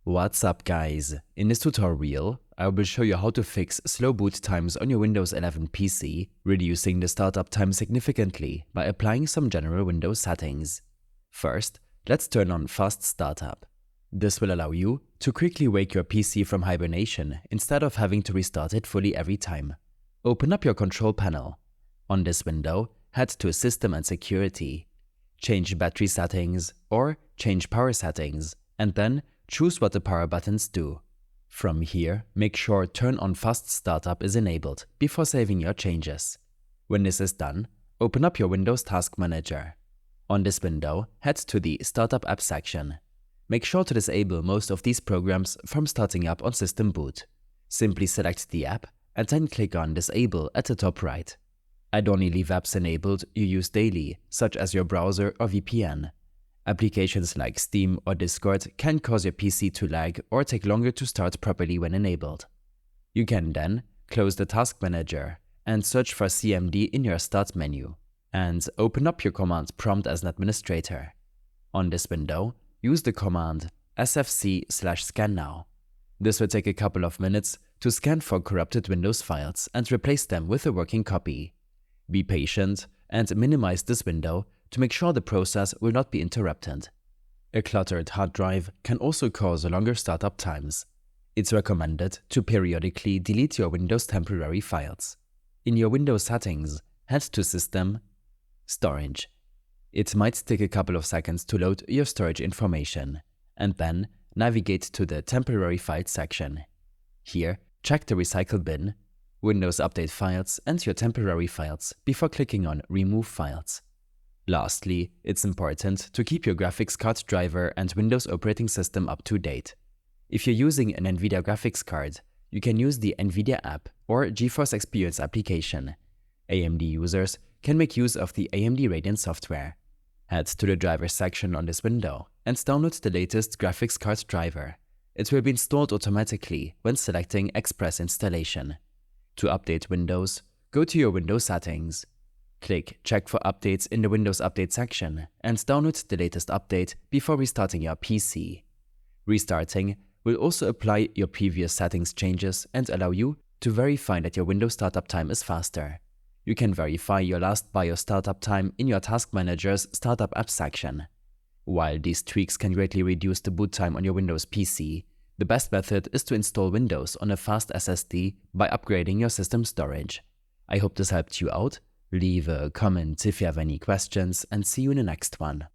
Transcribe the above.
What's up guys? In this tutorial, I will show you how to fix slow boot times on your Windows 11 PC, reducing the startup time significantly by applying some general Windows settings. First, let's turn on Fast Startup. This will allow you to quickly wake your PC from hibernation instead of having to restart it fully every time. Open up your control panel. On this window, head to System and Security. Change battery settings or change power settings, and then choose what the power buttons do. From here, make sure Turn on Fast Startup is enabled before saving your changes. When this is done, open up your Windows Task Manager. On this window, head to the Startup App section. Make sure to disable most of these programs from starting up on system boot. Simply select the app and then click on Disable at the top right. I'd only leave apps enabled you use daily, such as your browser or VPN. Applications like Steam or Discord can cause your PC to lag or take longer to start properly when enabled. You can then close the Task Manager and search for CMD in your Start menu, and open up your command prompt as an administrator. On this window, use the command sfc/scan now. This will take a couple of minutes to scan for corrupted Windows files and replace them with a working copy. Be patient and minimize this window to make sure the process will not be interrupted. A cluttered hard drive can also cause longer startup times. It's recommended to periodically delete your Windows temporary files. In your Windows settings, head to System, Storage. It might take a couple of seconds to load your storage information, and then navigate to the Temporary Files section. Here, check the Recycle bin, Windows Update Files and your temporary files before clicking on Remove Files. Lastly, it's important to keep your graphics card driver and Windows operating system up to date. If you're using an NVIDIA graphics card, you can use the NVIDIA app or GeForce Experience application. AMD users can make use of the AMD Radeon software. Head to the Drivers section on this window and download the latest graphics card driver. It will be installed automatically when selecting Express installation. To update Windows, go to your Windows settings. Click Check for updates in the Windows Update section and download the latest update before restarting your PC. Restarting will also apply your previous settings changes and allow you to verify that your Windows startup time is faster. You can verify your last BIOS startup time in your Task Manager's Startup App section. While these tweaks can greatly reduce the boot time on your Windows PC, the best method is to install Windows on a fast SSD by upgrading your system storage. I hope this helped you out. Leave a comment if you have any questions, and see you in the next one.